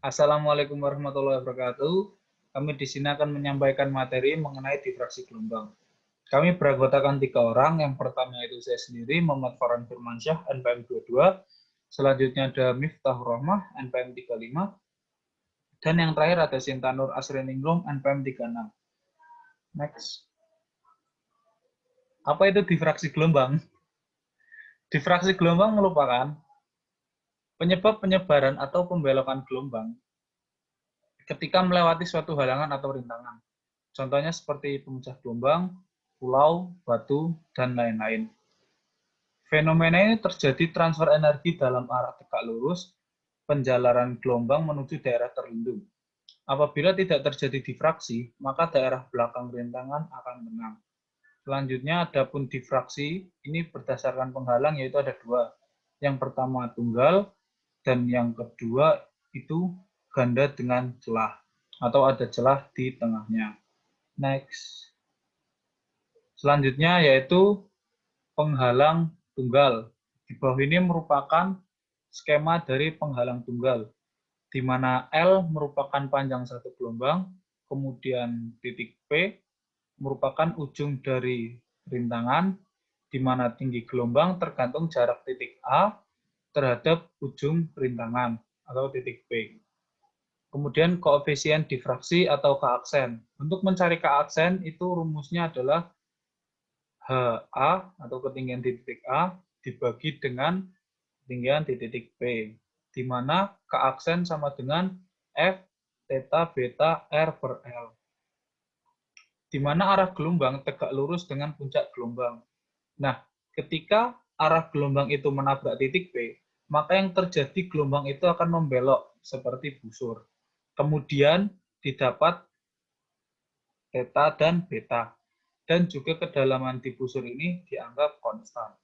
Assalamualaikum warahmatullahi wabarakatuh. Kami di sini akan menyampaikan materi mengenai difraksi gelombang. Kami beranggotakan 3 orang. Yang pertama itu saya sendiri, Muhammad Farhan Firmansyah, NPM 22. Selanjutnya ada Miftahur Rahmah, NPM 35. Dan yang terakhir ada Sinta Nur Asriningrum, NPM 36. Next. Apa itu difraksi gelombang? Difraksi gelombang merupakan penyebab penyebaran atau pembelokan gelombang ketika melewati suatu halangan atau rintangan. Contohnya seperti pemecah gelombang, pulau, batu, dan lain-lain. Fenomena ini terjadi transfer energi dalam arah tegak lurus, penjalaran gelombang menuju daerah terlindung. Apabila tidak terjadi difraksi, maka daerah belakang rintangan akan tenang. Selanjutnya, adapun difraksi ini berdasarkan penghalang, yaitu ada 2. Yang pertama tunggal, dan yang kedua itu ganda dengan celah, atau ada celah di tengahnya. Next. Selanjutnya yaitu penghalang tunggal. Di bawah ini merupakan skema dari penghalang tunggal, di mana L merupakan panjang satu gelombang, kemudian titik P merupakan ujung dari rintangan, di mana tinggi gelombang tergantung jarak titik A terhadap ujung rintangan atau titik P. Kemudian koefisien difraksi atau keaksen. Untuk mencari keaksen itu rumusnya adalah HA atau ketinggian di titik A dibagi dengan ketinggian di titik P, di mana keaksen sama dengan F theta beta R per L, di mana arah gelombang tegak lurus dengan puncak gelombang. Nah, ketika arah gelombang itu menabrak titik P, maka yang terjadi gelombang itu akan membelok seperti busur. Kemudian didapat theta dan beta. Dan juga kedalaman di busur ini dianggap konstan.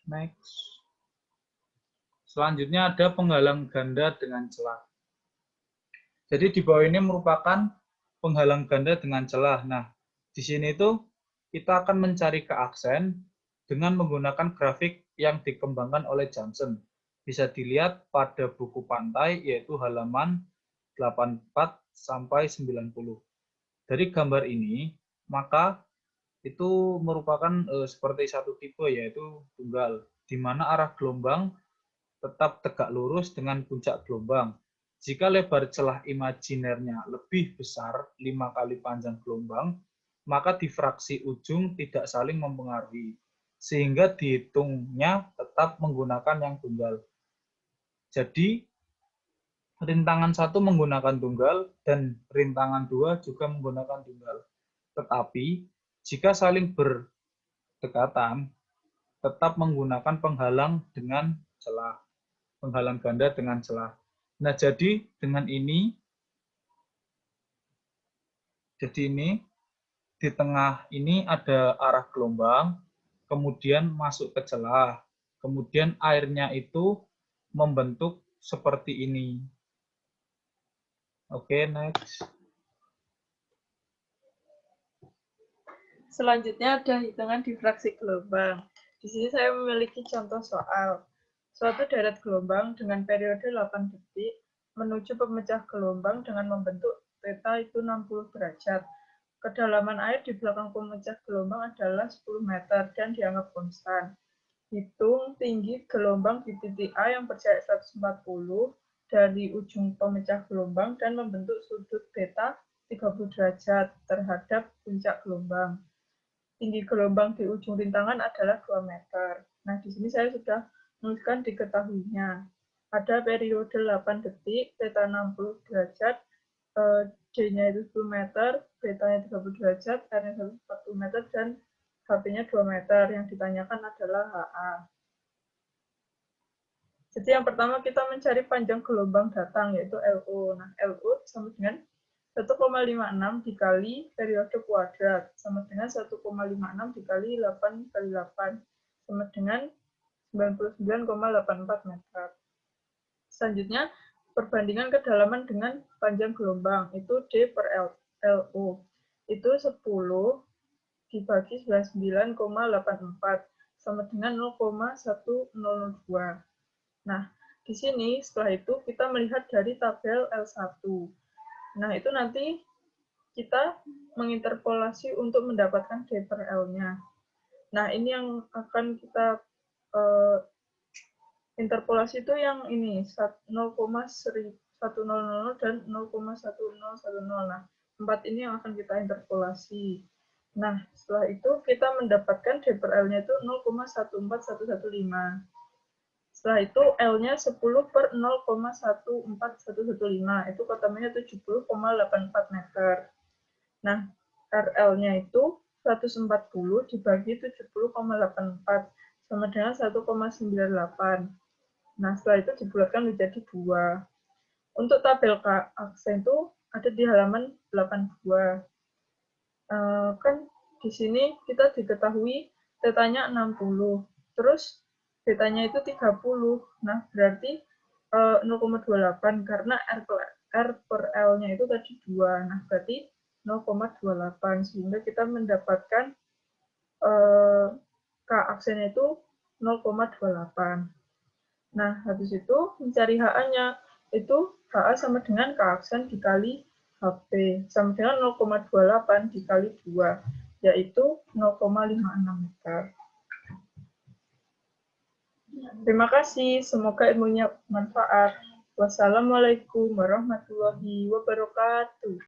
Next. Selanjutnya ada penghalang ganda dengan celah. Jadi di bawah ini merupakan penghalang ganda dengan celah. Nah, di sini tuh kita akan mencari keaksen dengan menggunakan grafik yang dikembangkan oleh Johnson. Bisa dilihat pada buku pantai, yaitu halaman 84 sampai 90. Dari gambar ini, maka itu merupakan seperti satu tipe, yaitu tunggal, di mana arah gelombang tetap tegak lurus dengan puncak gelombang. Jika lebar celah imajinernya lebih besar 5 kali panjang gelombang, maka difraksi ujung tidak saling mempengaruhi, sehingga dihitungnya tetap menggunakan yang tunggal. Jadi, rintangan 1 menggunakan tunggal dan rintangan 2 juga menggunakan tunggal. Tetapi, jika saling berdekatan, tetap menggunakan penghalang dengan celah. Penghalang ganda dengan celah. Nah, jadi dengan ini, di tengah ini ada arah gelombang, kemudian masuk ke celah, kemudian airnya itu membentuk seperti ini. Oke, next. Selanjutnya ada hitungan difraksi gelombang. Di sini saya memiliki contoh soal. Suatu deret gelombang dengan periode 8 detik menuju pemecah gelombang dengan membentuk theta itu 60 derajat. Kedalaman air di belakang pemecah gelombang adalah 10 meter dan dianggap konstan. Hitung tinggi gelombang di titik A yang berjarak 140 dari ujung pemecah gelombang dan membentuk sudut beta 30 derajat terhadap puncak gelombang. Tinggi gelombang di ujung rintangan adalah 2 meter. Nah, di sini saya sudah menuliskan diketahuinya. Ada periode 8 detik, theta 60 derajat, D-nya itu 10 meter, beta-nya 30 derajat, R-nya 140 meter, dan HP-nya 2 meter. Yang ditanyakan adalah HA. Jadi yang pertama kita mencari panjang gelombang datang, yaitu LO. Nah, LO sama dengan 1,56 dikali periode kuadrat sama dengan 1,56 dikali 8 kali 8 sama dengan 99,84 meter. Selanjutnya, perbandingan kedalaman dengan panjang gelombang, itu D per LO. Itu 10 dibagi 99,84 sama dengan 0,102. Nah, di sini setelah itu kita melihat dari tabel L1. Nah, itu nanti kita menginterpolasi untuk mendapatkan D per L-nya. Nah, ini yang akan kita interpolasi itu yang ini 0,100 dan 0,1010. Nah, 4 ini yang akan kita interpolasi. Nah, setelah itu kita mendapatkan D per L-nya itu 0,14115. Setelah itu L-nya 10 per 0,14115. Itu ketemunya 70,84 meter. Nah, RL-nya itu 140 dibagi 70,84 sama dengan 1,98. Nah, setelah itu dibulatkan menjadi 2. Untuk tabel aksen itu ada di halaman 82. Kan di sini kita diketahui tetanya 60. Terus betanya itu 30. Nah, berarti 0,28 karena R per L-nya itu tadi 2. Nah, berarti 0,28 sehingga kita mendapatkan K aksennya itu 0,28. Nah, habis itu mencari HA-nya itu HA sama dengan K aksen dikali HP sama dengan 0,28 dikali 2, yaitu 0,56 meter. Terima kasih, semoga ilmunya bermanfaat. Wassalamualaikum warahmatullahi wabarakatuh.